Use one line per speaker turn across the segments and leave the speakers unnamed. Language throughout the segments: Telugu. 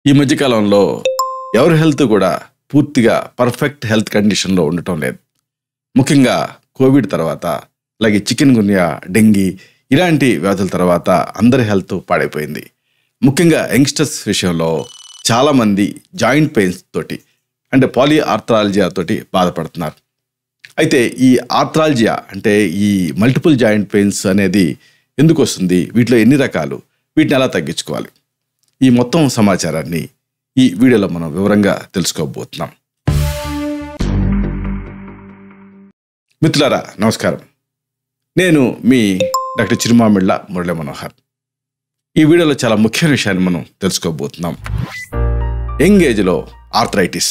ఈ మధ్య కాలంలో ఎవరి హెల్త్ కూడా పూర్తిగా పర్ఫెక్ట్ హెల్త్ కండిషన్లో ఉండటం లేదు. ముఖ్యంగా కోవిడ్ తర్వాత, అలాగే చికెన్ గున్యా, డెంగీ ఇలాంటి వ్యాధుల తర్వాత అందరి హెల్త్ పాడైపోయింది. ముఖ్యంగా యంగ్స్టర్స్ విషయంలో చాలామంది జాయింట్ పెయిన్స్ తోటి అంటే పాలిఆర్థ్రాలజియా తోటి బాధపడుతున్నారు. అయితే ఈ ఆర్థ్రాలజియా అంటే ఈ మల్టిపుల్ జాయింట్ పెయిన్స్ అనేది ఎందుకు వస్తుంది, వీటిలో ఎన్ని రకాలు, వీటిని ఎలా తగ్గించుకోవాలి, ఈ మొత్తం సమాచారాన్ని ఈ వీడియోలో మనం వివరంగా తెలుసుకోబోతున్నాం. మిత్రులారా నమస్కారం, నేను మీ డాక్టర్ చిరుమామిళ్ళ మురళీ మనోహర్. ఈ వీడియోలో చాలా ముఖ్యమైన విషయాన్ని మనం తెలుసుకోబోతున్నాం. యంగ్ ఏజ్లో ఆర్థరైటిస్,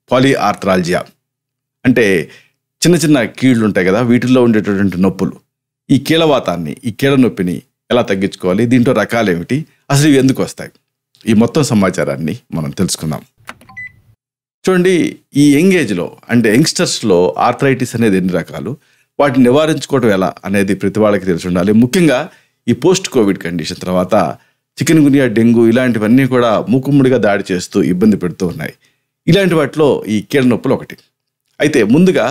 పాలిఆర్థ్రాలజియా అంటే చిన్న చిన్న కీళ్ళు ఉంటాయి కదా, వీటిల్లో ఉండేటటువంటి నొప్పులు, ఈ కీళ్ళవాతాన్ని, ఈ కీళ్ళ నొప్పిని ఎలా తగ్గించుకోవాలి, దీంట్లో రకాలు ఏమిటి, అసలు ఇవి ఎందుకు వస్తాయి, ఈ మొత్తం సమాచారాన్ని మనం తెలుసుకుందాం. చూడండి, ఈ యంగ్ ఏజ్లో అంటే యంగ్స్టర్స్లో ఆర్థరైటిస్ అనేది ఎన్ని రకాలు, వాటిని నివారించుకోవడం ఎలా అనేది ప్రతి వాళ్ళకి తెలిసి ఉండాలి. ముఖ్యంగా ఈ పోస్ట్ కోవిడ్ కండిషన్ తర్వాత చికెన్ గున్యా, డెంగ్యూ ఇలాంటివన్నీ కూడా మూకుమ్మడిగా దాడి చేస్తూ ఇబ్బంది పెడుతూ ఉన్నాయి. ఇలాంటి వాటిలో ఈ కీళ్ళ నొప్పులు ఒకటి. అయితే ముందుగా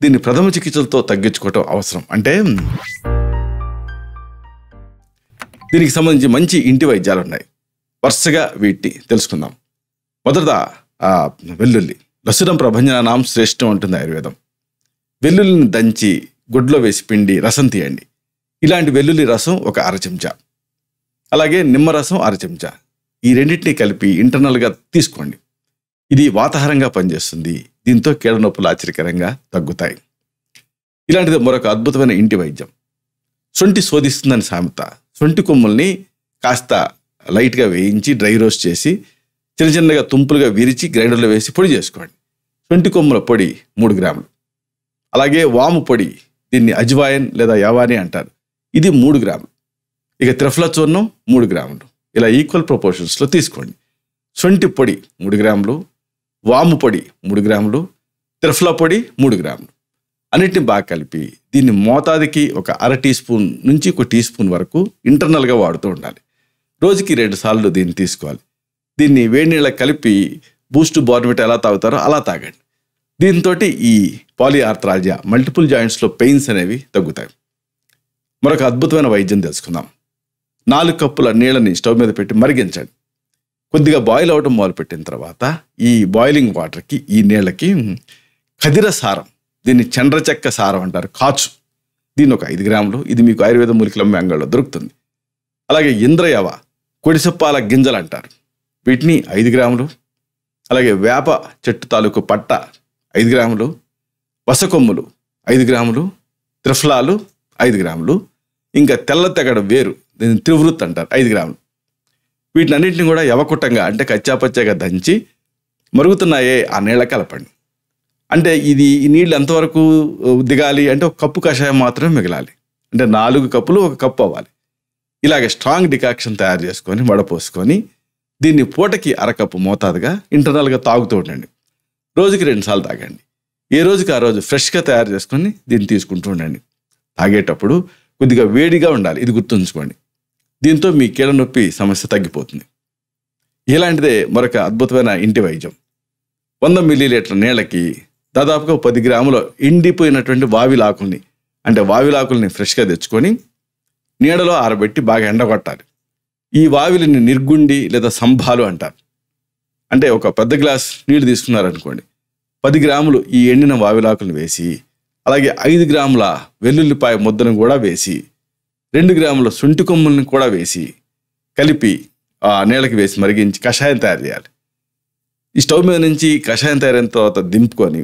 దీన్ని ప్రథమ చికిత్సలతో తగ్గించుకోవటం అవసరం. అంటే దీనికి సంబంధించి మంచి ఇంటి వైద్యాలు ఉన్నాయి. వరుసగా వీటిని తెలుసుకుందాం. మొదట వెల్లుల్లి, లసురం ప్రభంజనానాం శ్రేష్టం ఉంటుంది ఆయుర్వేదం. వెల్లుల్లిని దంచి గుడ్లో వేసి పిండి రసం తీయండి. ఇలాంటి వెల్లుల్లి రసం ఒక అర చెంచా, అలాగే నిమ్మరసం అర చెంచా, ఈ రెండింటినీ కలిపి ఇంటర్నల్గా తీసుకోండి. ఇది వాతాహారంగా పనిచేస్తుంది. దీంతో కీళ్ళ నొప్పులు ఆశ్చర్యకరంగా తగ్గుతాయి. ఇలాంటిది మరొక అద్భుతమైన ఇంటి వైద్యం. సొంటి శోధిస్తుందని సామెత. సొంటి కొమ్ముల్ని కాస్త లైట్గా వేయించి డ్రై రోస్ట్ చేసి చిన్న చిన్నగా తుంపులుగా విరిచి గ్రైండర్లో వేసి పొడి చేసుకోండి. సొంటి కొమ్ముల పొడి 3 గ్రాములు. అలాగే వాము పొడి, దీన్ని అజ్వాయన్ లేదా యావాని అంటారు, ఇది 3 గ్రాములు. ఇక త్రిఫలా చూర్ణం 3 గ్రాములు. ఇలా ఈక్వల్ ప్రపోర్షన్స్లో తీసుకోండి. సొంటి పొడి 3 గ్రాములు, వాము పొడి 3 గ్రాములు, త్రిఫలా పొడి 3 గ్రాములు. అన్నిటిని బాగా కలిపి దీన్ని మోతాదుకి ఒక అర టీ స్పూన్ నుంచి 1 టీ స్పూన్ వరకు ఇంటర్నల్గా వాడుతూ ఉండాలి. రోజుకి 2 సార్లు దీన్ని తీసుకోవాలి. దీన్ని వేడి నీళ్ళకి కలిపి బూస్ట్, బోర్న్విటా ఎలా తాగుతారో అలా తాగండి. దీంతో ఈ పాలిఆర్థ్రాలజియా, మల్టిపుల్ జాయింట్స్లో పెయిన్స్ అనేవి తగ్గుతాయి. మరొక అద్భుతమైన వైద్యం తెలుసుకుందాం. 4 కప్పుల నీళ్ళని స్టవ్ మీద పెట్టి మరిగించండి. కొద్దిగా బాయిల్ అవ్వడం మొదలుపెట్టిన తర్వాత ఈ బాయిలింగ్ వాటర్కి, ఈ నీళ్ళకి ఖదిర సారం, దీన్ని చండ్రచెక్క సారం అంటారు, కాచు, దీన్ని ఒక 5 గ్రాములు. ఇది మీకు ఆయుర్వేద మూలికల అంగడిలో దొరుకుతుంది. అలాగే ఇంద్రయవ, కొడిసెప్పాల గింజలు అంటారు, వీటిని 5 గ్రాములు. అలాగే వేప చెట్టు తాలూకు పట్ట 5 గ్రాములు, వసకొమ్ములు 5 గ్రాములు, త్రిఫలాలు 5 గ్రాములు, ఇంకా తెల్ల తెగడ వేరు, దీన్ని త్రివృత్ అంటారు, 5 గ్రాములు. వీటిని అన్నింటిని కూడా యవకుట్టంగా అంటే కచ్చాపచ్చాగా దంచి మరుగుతున్నాయే ఆ నీళ్ళ కలపండి. అంటే ఈ నీళ్ళు ఎంతవరకు దిగాలి అంటే 1 కప్పు కషాయం మాత్రమే మిగలాలి. అంటే 4 కప్పులు 1 కప్పు అవ్వాలి. ఇలాగే స్ట్రాంగ్ డికాక్షన్ తయారు చేసుకొని వడపోసుకొని దీన్ని పూటకి అరకప్పు మోతాదుగా ఇంటర్నల్గా తాగుతూ ఉండండి. రోజుకి 2 సార్లు తాగండి. ఏ రోజుకి ఆ రోజు ఫ్రెష్గా తయారు చేసుకొని దీన్ని తీసుకుంటూ ఉండండి. తాగేటప్పుడు కొద్దిగా వేడిగా ఉండాలి, ఇది గుర్తుంచుకోండి. దీంతో మీ కీళ్ళ నొప్పి సమస్య తగ్గిపోతుంది. ఇలాంటిదే మరొక అద్భుతమైన ఇంటి వైద్యం. 100 మిల్లీలీటర్ నీళ్ళకి దాదాపుగా 10 గ్రాముల ఎండిపోయినటువంటి వావిలాకుల్ని, అంటే వావిలాకుల్ని ఫ్రెష్గా తెచ్చుకొని నీడలో ఆరబెట్టి బాగా ఎండగొట్టాలి. ఈ వావిలిని నిర్గుండి లేదా సంభాలు అంటారు. అంటే ఒక పెద్ద గ్లాస్ నీళ్ళు తీసుకున్నారనుకోండి, 10 గ్రాములు ఈ ఎండిన వావిలాకులను వేసి, అలాగే 5 గ్రాముల వెల్లుల్లిపాయ ముద్దను కూడా వేసి, 2 గ్రాముల శొంఠి కొమ్ములను కూడా వేసి కలిపి ఆ నీళ్ళకి వేసి మరిగించి కషాయం తయారు చేయాలి. ఈ స్టవ్ మీద నుంచి కషాయం తయారైన తర్వాత దింపుకొని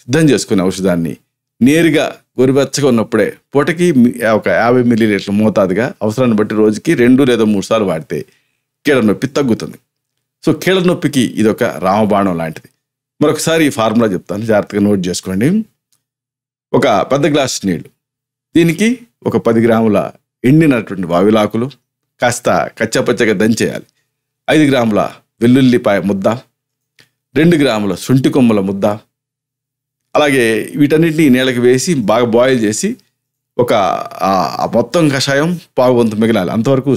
సిద్ధం చేసుకునే ఔషధాన్ని నేరుగా గోరువెచ్చగా ఉన్నప్పుడే పూటకి ఒక 50 మిల్లీలీటర్ల మోతాదుగా అవసరాన్ని బట్టి రోజుకి 2 లేదా 3 సార్లు వాడితే కీళ్ళ నొప్పి తగ్గుతుంది. సో కీళ్ళ నొప్పికి ఇది ఒక రామబాణం లాంటిది. మరొకసారి ఈ ఫార్ములా చెప్తాను, జాగ్రత్తగా నోట్ చేసుకోండి. ఒక పెద్ద గ్లాస్ నీళ్ళు, దీనికి ఒక 10 గ్రాముల ఎండినటువంటి వావిలాకులు కాస్త కచ్చాపచ్చగా దంచేయాలి. 5 గ్రాముల వెల్లుల్లిపాయ ముద్ద, 2 గ్రాముల శొంఠి కొమ్ముల ముద్ద, అలాగే వీటన్నిటిని నీళ్ళకి వేసి బాగా బాయిల్ చేసి ఒక మొత్తం కషాయం పావు వంతు మిగలాలి అంతవరకు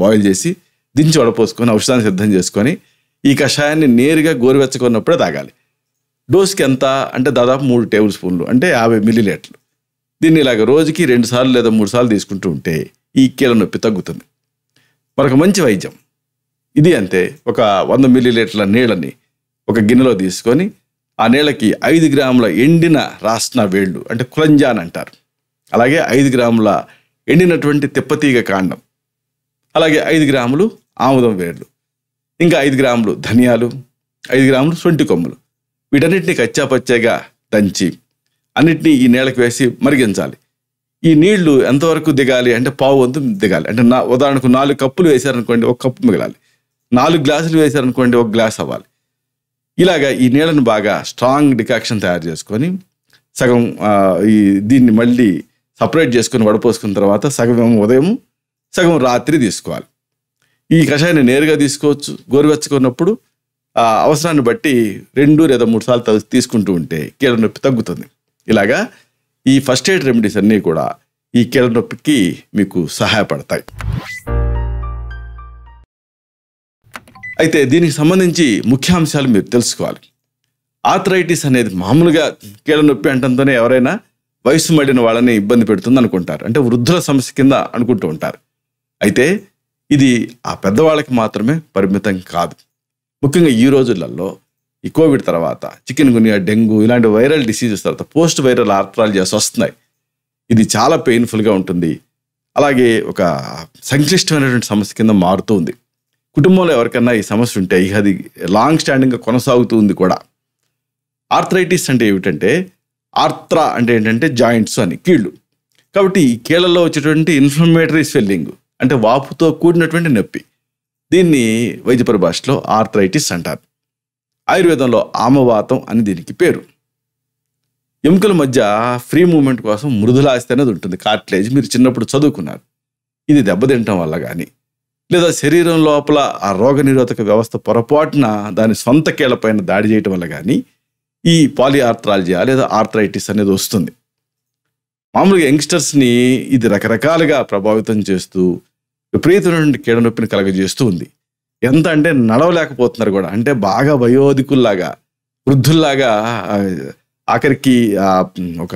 బాయిల్ చేసి దించి వడపోసుకొని ఔషధాన్ని సిద్ధం చేసుకొని ఈ కషాయాన్ని నేరుగా గోరువెచ్చకున్నప్పుడే తాగాలి. డోస్కి ఎంత అంటే దాదాపు 3 టేబుల్ స్పూన్లు అంటే 50 మిల్లీలీటర్లు. దీన్ని ఇలాగ రోజుకి 2 సార్లు లేదా 3 సార్లు తీసుకుంటూ ఉంటే ఈ కీళ్ళ నొప్పి తగ్గుతుంది. మరొక మంచి వైద్యం ఇది అంతే. ఒక 100 మిల్లీలీటర్ల నీళ్ళని ఒక గిన్నెలో తీసుకొని ఆ నీళ్ళకి 5 గ్రాముల ఎండిన రాస్నా వేళ్ళు అంటే కులంజాన్ అంటారు, అలాగే 5 గ్రాముల ఎండినటువంటి తిప్పతీగ కాండం, అలాగే 5 గ్రాములు ఆముదం వేళ్ళు, ఇంకా 5 గ్రాములు ధనియాలు, 5 గ్రాములు శొంఠి కొమ్ములు, వీటన్నిటిని కచ్చాపచ్చాగా దంచి అన్నిటినీ ఈ నీళ్ళకి వేసి మరిగించాలి. ఈ నీళ్లు ఎంతవరకు దిగాలి అంటే పావు వంతు దిగాలి. అంటే ఉదాహరణకు 4 కప్పులు వేశారనుకోండి 1 కప్పు మిగలాలి. 4 గ్లాసులు వేశారనుకోండి 1 గ్లాస్ అవ్వాలి. ఇలాగా ఈ నీళ్ళను బాగా స్ట్రాంగ్ డికాక్షన్ తయారు చేసుకొని సగం దీన్ని మళ్ళీ సపరేట్ చేసుకొని వడపోసుకున్న తర్వాత సగం ఉదయం సగం రాత్రి తీసుకోవాలి. ఈ కషాయాన్ని నేరుగా తీసుకోవచ్చు. గోరువెచ్చుకున్నప్పుడు అవసరాన్ని బట్టి 2 లేదా 3 సార్లు తీసుకుంటూ ఉంటే కీళ్ళ నొప్పి తగ్గుతుంది. ఇలాగా ఈ ఫస్ట్ ఎయిడ్ రెమెడీస్ అన్నీ కూడా ఈ కీళ్ళ నొప్పికి మీకు సహాయపడతాయి. అయితే దీనికి సంబంధించి ముఖ్యాంశాలు మీరు తెలుసుకోవాలి. ఆర్థరైటిస్ అనేది మామూలుగా కీళ్ళ నొప్పి అంటంతోనే ఎవరైనా వయసు మడిన వాళ్ళని ఇబ్బంది పెడుతుంది అనుకుంటారు, అంటే వృద్ధుల సమస్య కింద అనుకుంటూ ఉంటారు. అయితే ఇది ఆ పెద్దవాళ్ళకి మాత్రమే పరిమితం కాదు. ముఖ్యంగా ఈ రోజులలో ఈ కోవిడ్ తర్వాత చికెన్ గున్యా, డెంగ్యూ ఇలాంటి వైరల్ డిసీజెస్ తర్వాత పోస్ట్ వైరల్ ఆర్థరాలజీస్ వస్తున్నాయి. ఇది చాలా పెయిన్ఫుల్గా ఉంటుంది, అలాగే ఒక సంక్లిష్టమైనటువంటి సమస్య కింద మారుతూ ఉంది. కుటుంబంలో ఎవరికన్నా ఈ సమస్య ఉంటే అది లాంగ్ స్టాండింగ్గా కొనసాగుతూ ఉంది కూడా. ఆర్థరైటిస్ అంటే ఏమిటంటే, ఆర్థ్రా అంటే ఏంటంటే జాయింట్స్ అని, కీళ్ళు. కాబట్టి ఈ కీళ్ళలో వచ్చేటువంటి ఇన్ఫ్లమేటరీ స్వెల్లింగ్ అంటే వాపుతో కూడినటువంటి నొప్పి, దీన్ని వైద్య పరిభాషలో ఆర్థరైటిస్ అంటారు. ఆయుర్వేదంలో ఆమవాతం అని దీనికి పేరు. ఎముకల మధ్య ఫ్రీ మూమెంట్ కోసం మృదులాస్థి అనేది ఉంటుంది, కార్టిలేజ్. మీరు చిన్నప్పుడు చదువుకున్నారు. ఇది దెబ్బతింటం వల్ల కానీ లేదా శరీరం లోపల ఆ రోగనిరోధక వ్యవస్థ పొరపాటున దాని సొంత కీళ్లపైన దాడి చేయటం వల్ల కానీ ఈ పాలిఆర్థ్రాలజియా లేదా ఆర్థరైటిస్ అనేది వస్తుంది. మామూలుగా యంగ్స్టర్స్ని ఇది రకరకాలుగా ప్రభావితం చేస్తూ విపరీతమైన కీళ్ళ నొప్పిని కలగజేస్తూ ఉంది. ఎంత అంటే నడవలేకపోతున్నారు కూడా, అంటే బాగా వయోధికుల్లాగా, వృద్ధుల్లాగా, ఆఖరికి ఒక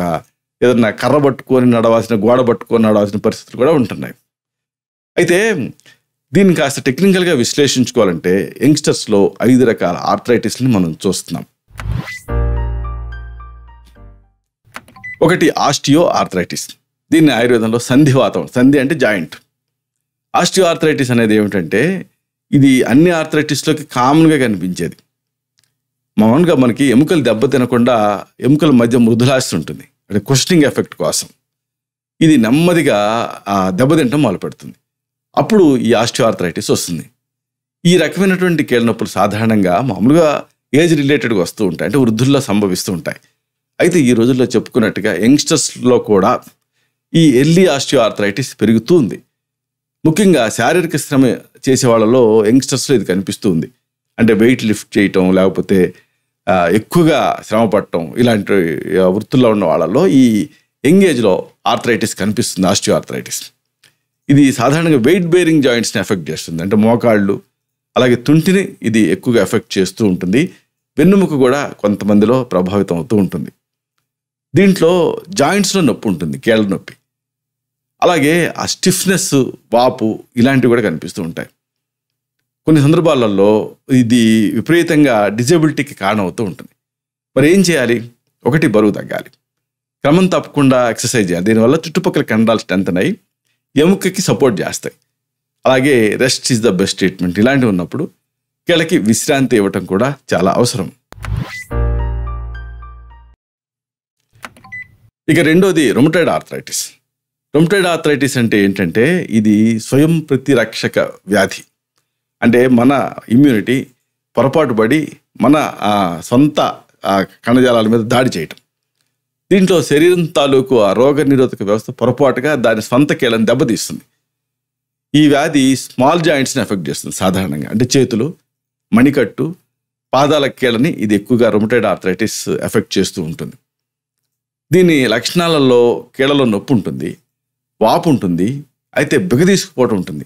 ఏదన్నా కర్ర పట్టుకొని నడవాల్సిన, గోడ పట్టుకొని నడవాల్సిన పరిస్థితులు కూడా ఉంటున్నాయి. అయితే దీన్ని కాస్త టెక్నికల్గా విశ్లేషించుకోవాలంటే యంగ్స్టర్స్లో 5 రకాల ఆర్థరైటిస్ని మనం చూస్తున్నాం. ఒకటి ఆస్టియో ఆర్థరైటిస్. దీన్ని ఆయుర్వేదంలో సంధివాతం, సంధి అంటే జాయింట్. ఆస్టియో ఆర్థరైటిస్ అనేది ఏమిటంటే ఇది అన్ని ఆర్థరైటిస్లోకి కామన్గా కనిపించేది. మామూలుగా మనకి ఎముకలు దెబ్బ తినకుండా ఎముకల మధ్య మృదులాస్థి ఉంటుంది, అంటే కుషనింగ్ ఎఫెక్ట్ కోసం. ఇది నెమ్మదిగా దెబ్బతింటం మొదలుపెడుతుంది. అప్పుడు ఈ ఆస్టియో ఆర్థరైటిస్ వస్తుంది. ఈ రకమైనటువంటి కీళ్ళ నొప్పులు సాధారణంగా మామూలుగా ఏజ్ రిలేటెడ్గా వస్తూ ఉంటాయి, అంటే వృద్ధుల్లో సంభవిస్తూ ఉంటాయి. అయితే ఈ రోజుల్లో చెప్పుకున్నట్టుగా యంగ్స్టర్స్లో కూడా ఈ ఎర్లీ ఆస్టియో ఆర్థరైటిస్ పెరుగుతూ ఉంది. ముఖ్యంగా శారీరక శ్రమ చేసే వాళ్ళలో యంగ్స్టర్స్లో ఇది కనిపిస్తూ ఉంది. అంటే వెయిట్ లిఫ్ట్ చేయటం, లేకపోతే ఎక్కువగా శ్రమ పడటం, ఇలాంటి వృత్తుల్లో ఉన్న వాళ్ళలో ఈ యంగ్ ఏజ్లో ఆర్థరైటిస్ కనిపిస్తుంది, ఆస్టియో ఆర్థరైటిస్. ఇది సాధారణంగా వెయిట్ బేరింగ్ జాయింట్స్ని ఎఫెక్ట్ చేస్తుంది, అంటే మోకాళ్ళు అలాగే తుంటిని ఇది ఎక్కువగా ఎఫెక్ట్ చేస్తూ ఉంటుంది. వెన్నుముక కూడా కొంతమందిలో ప్రభావితం అవుతూ ఉంటుంది. దీంట్లో జాయింట్స్లో నొప్పి ఉంటుంది, కీళ్ళ నొప్పి. అలాగే ఆ స్టిఫ్నెస్, వాపు ఇలాంటివి కూడా కనిపిస్తూ ఉంటాయి. కొన్ని సందర్భాలలో ఇది విపరీతంగా డిజబిలిటీకి కారణం అవుతూ ఉంటుంది. మరి ఏం చేయాలి? ఒకటి, బరువు తగ్గాలి, క్రమం తప్పకుండా ఎక్సర్సైజ్ చేయాలి. దీనివల్ల చుట్టుపక్కల కండరాలు స్ట్రెంథెన్ అయ్యి ఎముకకి సపోర్ట్ చేస్తాయి. అలాగే rest is the best treatment. ఇలాంటివి ఉన్నప్పుడు కీళ్ళకి విశ్రాంతి ఇవ్వటం కూడా చాలా అవసరం. ఇక రెండోది రుమటాయిడ్ ఆర్థరైటిస్. రుమటాయిడ్ ఆర్థరైటిస్ అంటే ఏంటంటే ఇది స్వయం ప్రతిరక్షక వ్యాధి. అంటే మన ఇమ్యూనిటీ పొరపాటు పడి మన సొంత కణజాలాల మీద దాడి చేయటం. దీంట్లో శరీరం తాలూకు ఆ రోగ నిరోధక వ్యవస్థ పొరపాటుగా దాని సొంత కీళ్ళని దెబ్బతీస్తుంది. ఈ వ్యాధి స్మాల్ జాయింట్స్ని ఎఫెక్ట్ చేస్తుంది సాధారణంగా, అంటే చేతులు, మణికట్టు, పాదాల కీళ్ళని ఇది ఎక్కువగా రుమటాయిడ్ ఆర్థరైటిస్ ఎఫెక్ట్ చేస్తూ ఉంటుంది. దీని లక్షణాలలో కీళ్ళలో నొప్పి ఉంటుంది, వాపు ఉంటుంది, అయితే బిగదీసుకుపోవటం ఉంటుంది.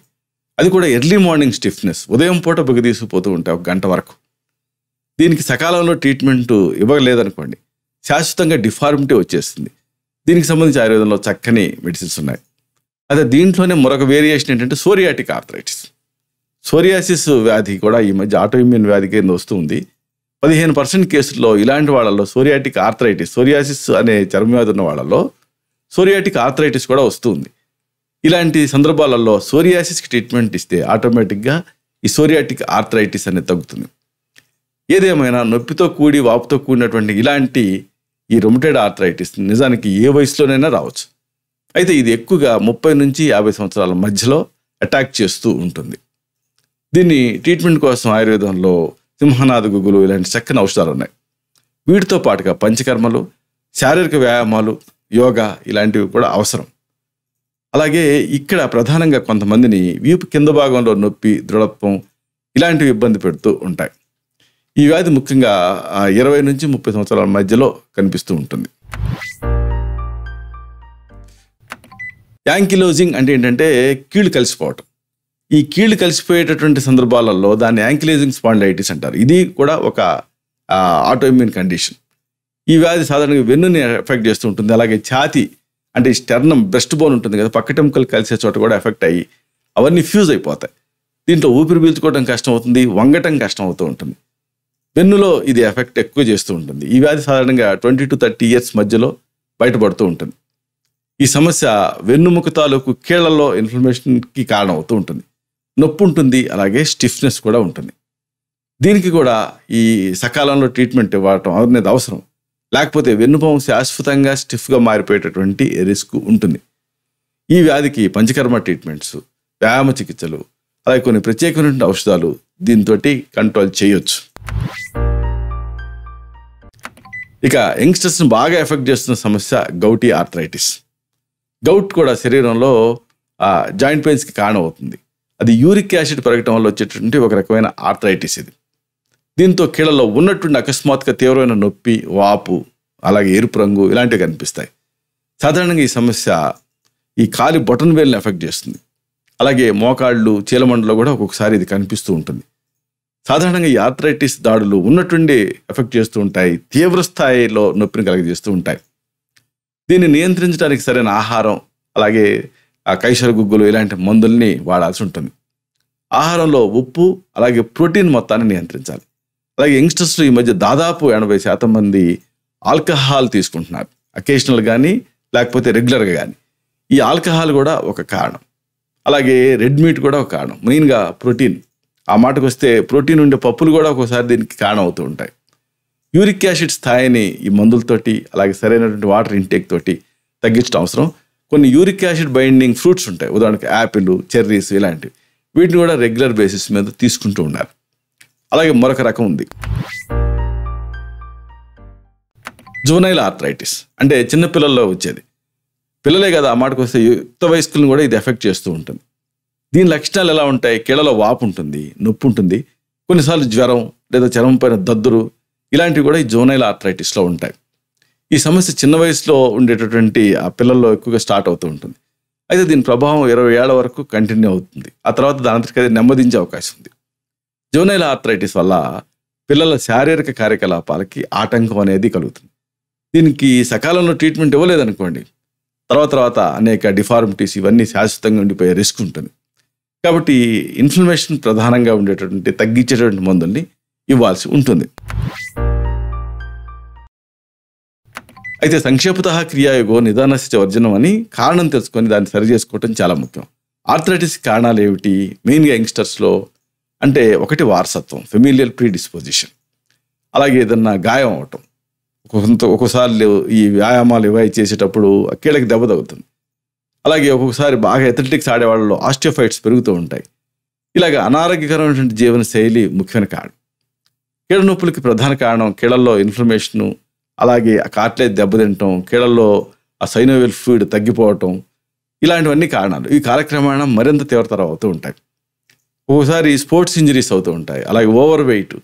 అది కూడా ఎర్లీ మార్నింగ్ స్టిఫ్నెస్, ఉదయం పూట బిగదీసిపోతూ ఉంటాయి 1 గంట వరకు. దీనికి సకాలంలో ట్రీట్మెంట్ ఇవ్వలేదనుకోండి, శాశ్వతంగా డిఫార్మిటీ వచ్చేస్తుంది. దీనికి సంబంధించి ఆయుర్వేదంలో చక్కని మెడిసిన్స్ ఉన్నాయి. అదే దీంట్లోనే మరొక వేరియేషన్ ఏంటంటే సోరియాటిక్ ఆర్థరైటిస్. సోరియాసిస్ వ్యాధి కూడా ఈ మధ్య ఆటోఇమ్యూన్ వ్యాధి కింద వస్తుంది. 15% కేసుల్లో ఇలాంటి వాళ్ళలో సోరియాటిక్ ఆర్థరైటిస్, సోరియాసిస్ అనే చర్మవ్యాధి ఉన్న వాళ్ళలో సోరియాటిక్ ఆర్థరైటిస్ కూడా వస్తుంది. ఇలాంటి సందర్భాలలో సోరియాసిస్కి ట్రీట్మెంట్ ఇస్తే ఆటోమేటిక్గా ఈ సోరియాటిక్ ఆర్థరైటిస్ అనేది తగ్గుతుంది. ఏదేమైనా నొప్పితో కూడి వాపుతో కూడినటువంటి ఇలాంటి ఈ రొమటైడ్ ఆర్థరైటిస్ నిజానికి ఏ వయసులోనైనా రావచ్చు. అయితే ఇది ఎక్కువగా 30 నుంచి 50 సంవత్సరాల మధ్యలో అటాక్ చేస్తూ ఉంటుంది. దీన్ని ట్రీట్మెంట్ కోసం ఆయుర్వేదంలో సింహనాథ గుగ్గులు ఇలాంటి చక్కని ఔషధాలు ఉన్నాయి. వీటితో పాటుగా పంచకర్మలు, శారీరక వ్యాయామాలు, యోగా ఇలాంటివి కూడా అవసరం. అలాగే ఇక్కడ ప్రధానంగా కొంతమందిని వీపు కింద భాగంలో నొప్పి, దృఢత్వం ఇలాంటివి ఇబ్బంది పెడుతూ ఉంటాయి. ఈ వ్యాధి ముఖ్యంగా 20 నుంచి 30 సంవత్సరాల మధ్యలో కనిపిస్తూ ఉంటుంది. యాంకిలోజింగ్ అంటే ఏంటంటే కీళ్ళు కలిసిపోవటం. ఈ కీళ్ళు కలిసిపోయేటటువంటి సందర్భాలలో దాన్ని యాంకిలోజింగ్ స్పాండిలైటిస్ అంటారు. ఇది కూడా ఒక ఆటోఇమ్యూన్ కండిషన్. ఈ వ్యాధి సాధారణంగా వెన్నుని ఎఫెక్ట్ చేస్తూ ఉంటుంది. అలాగే ఛాతీ అంటే ఈ స్టెర్నమ్, బ్రెస్ట్ బోన్ ఉంటుంది కదా, పక్కటెముకలు కలిసే చోట కూడా ఎఫెక్ట్ అయ్యి అవన్నీ ఫ్యూజ్ అయిపోతాయి. దీంట్లో ఊపిరి పీల్చుకోవడం కష్టం అవుతుంది, వంగటం కష్టం అవుతూ ఉంటుంది. వెన్నులో ఇది ఎఫెక్ట్ ఎక్కువ చేస్తూ ఉంటుంది. ఈ వ్యాధి సాధారణంగా 20 to 30 years మధ్యలో బయటపడుతూ ఉంటుంది. ఈ సమస్య వెన్నుముక తాలూకు కీళ్లలో ఇన్ఫ్లమేషన్కి కారణం అవుతూ ఉంటుంది. నొప్పి ఉంటుంది, అలాగే స్టిఫ్నెస్ కూడా ఉంటుంది. దీనికి కూడా ఈ సకాలంలో ట్రీట్మెంట్ ఇవ్వటం అనేది అవసరం. లేకపోతే వెన్నుపాము శాశ్వతంగా స్టిఫ్గా మారిపోయేటటువంటి రిస్క్ ఉంటుంది. ఈ వ్యాధికి పంచకర్మ ట్రీట్మెంట్స్, వ్యాయామ చికిత్సలు, అలాగే కొన్ని ప్రత్యేకమైనటువంటి ఔషధాలు దీంతో కంట్రోల్ చేయొచ్చు. ఇక యంగ్స్టర్స్ని బాగా ఎఫెక్ట్ చేస్తున్న సమస్య గౌటీ ఆర్థరైటిస్. గౌట్ కూడా శరీరంలో జాయింట్ పెయిన్స్కి కారణం అవుతుంది. అది యూరిక్ యాసిడ్ పెరగటం వల్ల వచ్చేటటువంటి ఒక రకమైన ఆర్థరైటిస్ ఇది. దీంతో కీళ్ళలో ఉన్నటువంటి అకస్మాత్తుగా తీవ్రమైన నొప్పి, వాపు, అలాగే ఎరుపు రంగు ఇలాంటివి కనిపిస్తాయి. సాధారణంగా ఈ సమస్య ఈ కాలి బొటన్ వేలుని ఎఫెక్ట్ చేస్తుంది. అలాగే మోకాళ్ళు, చీలమండలో కూడా ఒక్కొక్కసారి ఇది కనిపిస్తూ ఉంటుంది. సాధారణంగా ఈ ఆర్థరైటిస్ దాడులు ఉన్నట్టుండి ఎఫెక్ట్ చేస్తూ ఉంటాయి, తీవ్ర స్థాయిలో నొప్పిని కలుగజేస్తూ ఉంటాయి. దీన్ని నియంత్రించడానికి సరైన ఆహారం, అలాగే కైసర గుగ్గులు ఇలాంటి మందుల్ని వాడాల్సి ఉంటుంది. ఆహారంలో ఉప్పు, అలాగే ప్రోటీన్ మొత్తాన్ని నియంత్రించాలి. అలాగే యంగ్స్టర్స్లో ఈ మధ్య దాదాపు 80% మంది ఆల్కహాల్ తీసుకుంటున్నారు, అకేషనల్ కానీ లేకపోతే రెగ్యులర్గా కానీ. ఈ ఆల్కహాల్ కూడా ఒక కారణం. అలాగే రెడ్ మీట్ కూడా ఒక కారణం. మెయిన్గా ప్రోటీన్, ఆ మాటకు వస్తే ప్రోటీన్ ఉండే పప్పులు కూడా ఒక్కోసారి దీనికి కారణం అవుతూ ఉంటాయి. యూరిక్ యాసిడ్ స్థాయిని ఈ మందులతోటి, అలాగే సరైనటువంటి వాటర్ ఇంటేక్ తోటి తగ్గించడం అవసరం. కొన్ని యూరిక్ యాసిడ్ బైండింగ్ ఫ్రూట్స్ ఉంటాయి, ఉదాహరణకు యాపిల్, చెర్రీస్ ఇలాంటివి. వీటిని కూడా రెగ్యులర్ బేసిస్ మీద తీసుకుంటూ ఉండాలి. అలాగే మరొక రకం ఉంది, జువనైల్ ఆర్థరైటిస్. అంటే చిన్నపిల్లల్లో వచ్చేది. పిల్లలే కదా, ఆ మాటకు వస్తే యుక్త వయస్కులను కూడా ఇది ఎఫెక్ట్ చేస్తూ ఉంటుంది. దీని లక్షణాలు ఎలా ఉంటాయి? కీళ్ళలో వాపు ఉంటుంది, నొప్పి ఉంటుంది, కొన్నిసార్లు జ్వరం లేదా చర్మం పైన దద్దురు ఇలాంటివి కూడా ఈ జువనైల్ ఆర్థరైటిస్లో ఉంటాయి. ఈ సమస్య చిన్న వయసులో ఉండేటటువంటి ఆ పిల్లల్లో ఎక్కువగా స్టార్ట్ అవుతూ ఉంటుంది. అయితే దీని ప్రభావం 20 ఏళ్ల వరకు కంటిన్యూ అవుతుంది. ఆ తర్వాత దానికి అది నెమ్మదించే అవకాశం ఉంది. జువనైల్ ఆర్థరైటిస్ వల్ల పిల్లల శారీరక కార్యకలాపాలకి ఆటంకం అనేది కలుగుతుంది. దీనికి సకాలంలో ట్రీట్మెంట్ ఇవ్వలేదనుకోండి, తర్వాత అనేక డిఫార్మిటీస్ ఇవన్నీ శాశ్వతంగా ఉండిపోయే రిస్క్ ఉంటుంది. కాబట్టి ఇన్ఫ్లమేషన్ ప్రధానంగా ఉండేటటువంటి తగ్గించేటువంటి మందుల్ని ఇవ్వాల్సి ఉంటుంది. అయితే సంక్షేపతః క్రియాయోగో నిదానస్య వర్జనం అని కారణం తెలుసుకొని దాన్ని సరి చేసుకోవటం చాలా ముఖ్యం. ఆర్థరైటిస్ కారణాలు ఏమిటి? మెయిన్గా యంగ్స్టర్స్లో అంటే ఒకటి వారసత్వం, ఫెమిలియల్ ప్రీడిస్పోజిషన్. అలాగే ఏదన్నా గాయం అవటం, ఒక్కొక్కసారి ఈ వ్యాయామాలు ఇవి చేసేటప్పుడు కీళ్ళకి దెబ్బ తగ్గుతుంది. అలాగే ఒక్కొక్కసారి బాగా అథ్లెటిక్స్ ఆడేవాళ్ళలో ఆస్టియోఫైట్స్ పెరుగుతూ ఉంటాయి. ఇలాగ అనారోగ్యకరమైనటువంటి జీవన శైలి ముఖ్యమైన కారణం. కీళ్ళ నొప్పులకి ప్రధాన కారణం కీళ్ళల్లో ఇన్ఫ్లమేషను, అలాగే ఆ కార్టిలేజ్ దెబ్బతింటం, కీళ్ళల్లో ఆ సైనోవియల్ ఫ్లూయిడ్ తగ్గిపోవటం ఇలాంటివన్నీ కారణాలు. ఈ కాలక్రమేణా మరింత తీవ్రతరం అవుతూ ఉంటాయి. ఒక్కోసారి స్పోర్ట్స్ ఇంజరీస్ అవుతూ ఉంటాయి. అలాగే ఓవర్ వెయిట్,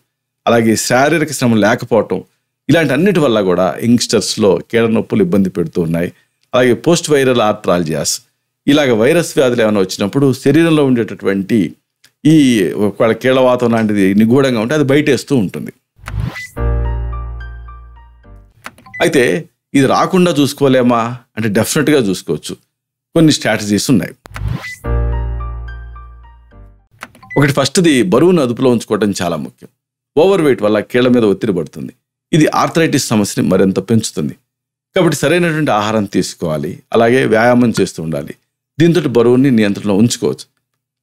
అలాగే శారీరక శ్రమ లేకపోవటం ఇలాంటి అన్నిటి వల్ల కూడా యంగ్స్టర్స్లో కీళ్ళ నొప్పులు ఇబ్బంది పెడుతూ ఉన్నాయి. అలాగే పోస్ట్ వైరల్ ఆర్థరాలజియాస్ ఇలాగ వైరస్ వ్యాధులు ఏమైనా వచ్చినప్పుడు శరీరంలో ఉండేటటువంటి ఈ ఒకవేళ కీళ్ళవాతం లాంటిది నిగూఢంగా ఉంటే అది బయటేస్తూ ఉంటుంది. అయితే ఇది రాకుండా చూసుకోలేమా అంటే డెఫినెట్గా చూసుకోవచ్చు. కొన్ని స్ట్రాటజీస్ ఉన్నాయి. ఒకటి, ఫస్ట్ది బరువును అదుపులో ఉంచుకోవడం చాలా ముఖ్యం. ఓవర్ వెయిట్ వల్ల కీళ్ళ మీద ఒత్తిడి పడుతుంది. ఇది ఆర్థరైటిస్ సమస్యని మరింత పెంచుతుంది. కాబట్టి సరైనటువంటి ఆహారం తీసుకోవాలి, అలాగే వ్యాయామం చేస్తూ ఉండాలి. దీంతో బరువుని నియంత్రణలో ఉంచుకోవచ్చు.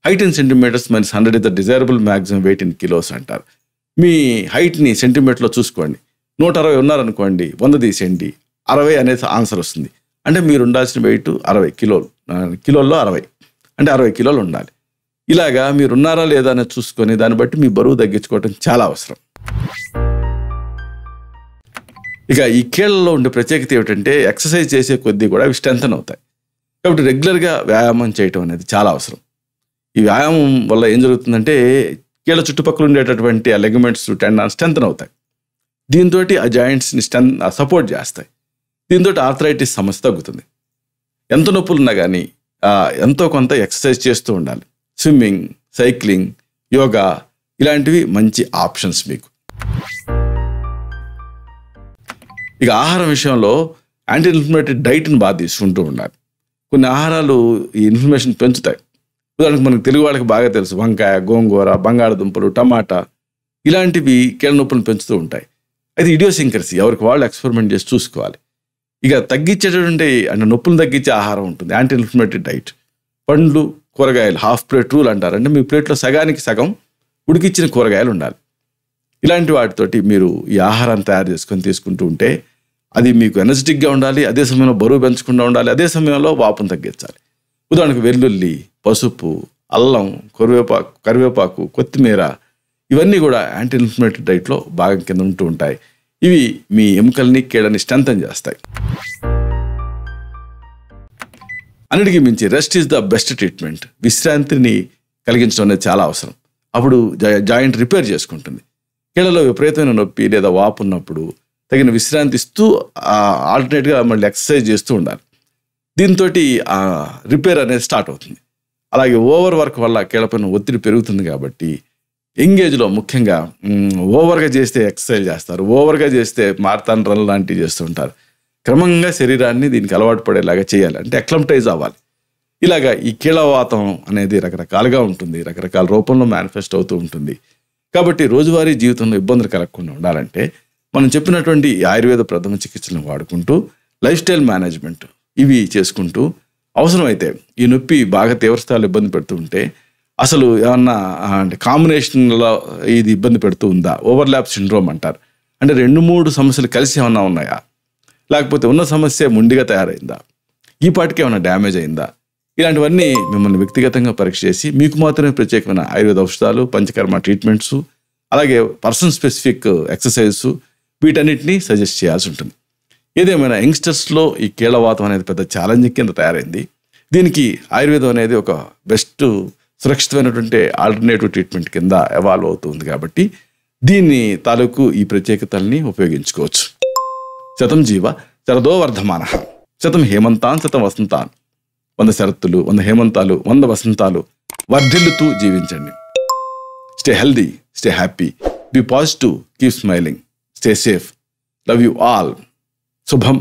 Height in centimetres minus 100 is the desirable maximum weight in kilos అంటారు. మీ హైట్ని సెంటీమీటర్లో చూసుకోండి. 160 ఉన్నారనుకోండి, 100 తీసేయండి, 60 అనేది ఆన్సర్ వస్తుంది. అంటే మీరు ఉండాల్సిన వెయిట్ 60 కిలోలు, కిలోల్లో 60 అంటే 60 కిలోలు ఉండాలి. ఇలాగా మీరు ఉన్నారా లేదా అనేది చూసుకొని దాన్ని బట్టి మీ బరువు తగ్గించుకోవటం చాలా అవసరం. ఇక ఈ కీళ్ళలో ఉండే ప్రత్యేకత ఏమిటంటే ఎక్సర్సైజ్ చేసే కొద్దీ కూడా అవి స్ట్రెంథన్ అవుతాయి. కాబట్టి రెగ్యులర్గా వ్యాయామం చేయటం అనేది చాలా అవసరం. ఈ వ్యాయామం వల్ల ఏం జరుగుతుందంటే కీళ్ళ చుట్టుపక్కల ఉండేటటువంటి ఆ లెగమెంట్స్ టెండాన్స్ స్ట్రెంథన్ అవుతాయి. దీంతో ఆ జాయింట్స్ని సపోర్ట్ చేస్తాయి. దీంతో ఆర్థరైటిస్ సమస్య తగ్గుతుంది. ఎంత నొప్పులున్నా కానీ ఎంతో కొంత ఎక్సర్సైజ్ చేస్తూ ఉండాలి. స్విమ్మింగ్, సైక్లింగ్, యోగా ఇలాంటివి మంచి ఆప్షన్స్ మీకు. ఇక ఆహారం విషయంలో యాంటీ ఇన్ఫ్లమేటరీ డైట్ని బాగా తీసుకుంటూ ఉండాలి. కొన్ని ఆహారాలు ఈ ఇన్ఫ్లమేషన్ పెంచుతాయి. ఉదాహరణకు మనకు తెలుగు వాళ్ళకి బాగా తెలుసు, వంకాయ, గోంగూర, బంగాళదుంపలు, టమాటా ఇలాంటివి కీళ్ళ నొప్పులను పెంచుతూ ఉంటాయి. అయితే ఇడియోసింక్రసీ, ఎవరికి వాళ్ళు ఎక్స్పెరిమెంట్ చేసి చూసుకోవాలి. ఇక తగ్గించేటటువంటి అంటే నొప్పులు తగ్గించే ఆహారం ఉంటుంది, యాంటీ ఇన్ఫ్లమేటరీ డైట్. పండ్లు, కూరగాయలు, హాఫ్ ప్లేట్ రూల్ అంటారు. అంటే మీ ప్లేట్లో సగానికి సగం ఉడికిచ్చిన కూరగాయలు ఉండాలి. ఇలాంటి వాటితోటి మీరు ఈ ఆహారాన్ని తయారు చేసుకొని తీసుకుంటూ ఉంటే అది మీకు ఎనర్జెటిక్గా ఉండాలి, అదే సమయంలో బరువు పెంచకుండా ఉండాలి, అదే సమయంలో వాపును తగ్గించాలి. ఉదాహరణకు వెల్లుల్లి, పసుపు, అల్లం, కరివేపాకు, కొత్తిమీర ఇవన్నీ కూడా యాంటీ ఇన్ఫ్లమేటరీ డైట్లో భాగం కింద ఉంటూ ఉంటాయి. ఇవి మీ ఎముకల్ని, కీళ్ళని స్ట్రెంథన్ చేస్తాయి. అన్నిటికీ మించి rest is the best treatment. విశ్రాంతిని కలిగించడం అనేది చాలా అవసరం. అప్పుడు జాయింట్ రిపేర్ చేసుకుంటుంది. కీళ్ళలో విపరీతమైన నొప్పి లేదా వాపు ఉన్నప్పుడు తగిన విశ్రాంతి ఇస్తూ ఆల్టర్నేట్గా మళ్ళీ ఎక్సర్సైజ్ చేస్తూ ఉండాలి. దీంతో రిపేర్ అనేది స్టార్ట్ అవుతుంది. అలాగే ఓవర్ వర్క్ వల్ల కీళ్ళపైన ఒత్తిడి పెరుగుతుంది. కాబట్టి ఎంగేజ్లో ముఖ్యంగా ఓవర్గా చేస్తే ఎక్సర్సైజ్ చేస్తారు, ఓవర్గా చేస్తే మారథాన్ రన్ లాంటివి చేస్తూ ఉంటారు. క్రమంగా శరీరాన్ని దీనికి అలవాటు పడేలాగా చేయాలి, అంటే అక్లమటైజ్ అవ్వాలి. ఇలాగా ఈ కీళ్ళవాతం అనేది రకరకాలుగా ఉంటుంది, రకరకాల రూపంలో మేనిఫెస్ట్ అవుతూ ఉంటుంది. కాబట్టి రోజువారీ జీవితంలో ఇబ్బందులు కలగకుండా ఉండాలంటే మనం చెప్పినటువంటి ఆయుర్వేద ప్రథమ చికిత్సలను వాడుకుంటూ లైఫ్ స్టైల్ మేనేజ్మెంట్ ఇవి చేసుకుంటూ అవసరమైతే ఈ నొప్పి బాగా తీవ్రస్థాయిలో ఇబ్బంది పెడుతూ ఉంటే అసలు ఏమన్నా అంటే కాంబినేషన్లో ఇది ఇబ్బంది పెడుతూ ఉందా, ఓవర్లాప్ సిండ్రోమ్ అంటారు. అంటే 2-3 సమస్యలు కలిసి ఏమన్నా ఉన్నాయా, లేకపోతే ఉన్న సమస్య ముండిగా తయారైందా, ఈ పాటికి ఏమైనా డ్యామేజ్ అయిందా, ఇలాంటివన్నీ మిమ్మల్ని వ్యక్తిగతంగా పరీక్ష చేసి మీకు మాత్రమే ప్రత్యేకమైన ఆయుర్వేద ఔషధాలు, పంచకర్మ ట్రీట్మెంట్స్, అలాగే పర్సన్ స్పెసిఫిక్ ఎక్సర్సైజెస్ వీటన్నిటిని సజెస్ట్ చేయాల్సి ఉంటుంది. ఏదేమైనా యంగ్స్టర్స్లో ఈ కీళ్ళవాతం అనేది పెద్ద ఛాలెంజింగ్ కింద తయారైంది. దీనికి ఆయుర్వేదం అనేది ఒక బెస్ట్ సురక్షితమైనటువంటి ఆల్టర్నేటివ్ ట్రీట్మెంట్ కింద ఎవాల్వ్ అవుతుంది. కాబట్టి దీన్ని తాలూకు ఈ ప్రత్యేకతల్ని ఉపయోగించుకోవచ్చు. శతం జీవ శరదో వర్ధమానః, శతం హేమంతాన్ శతం వసంతాన్. 100 శరత్తులు, 100 హేమంతాలు, 100 వసంతాలు వర్ధిల్లుతూ జీవించండి. Stay healthy, stay happy, be positive, keep smiling, stay safe. Love you all. శుభం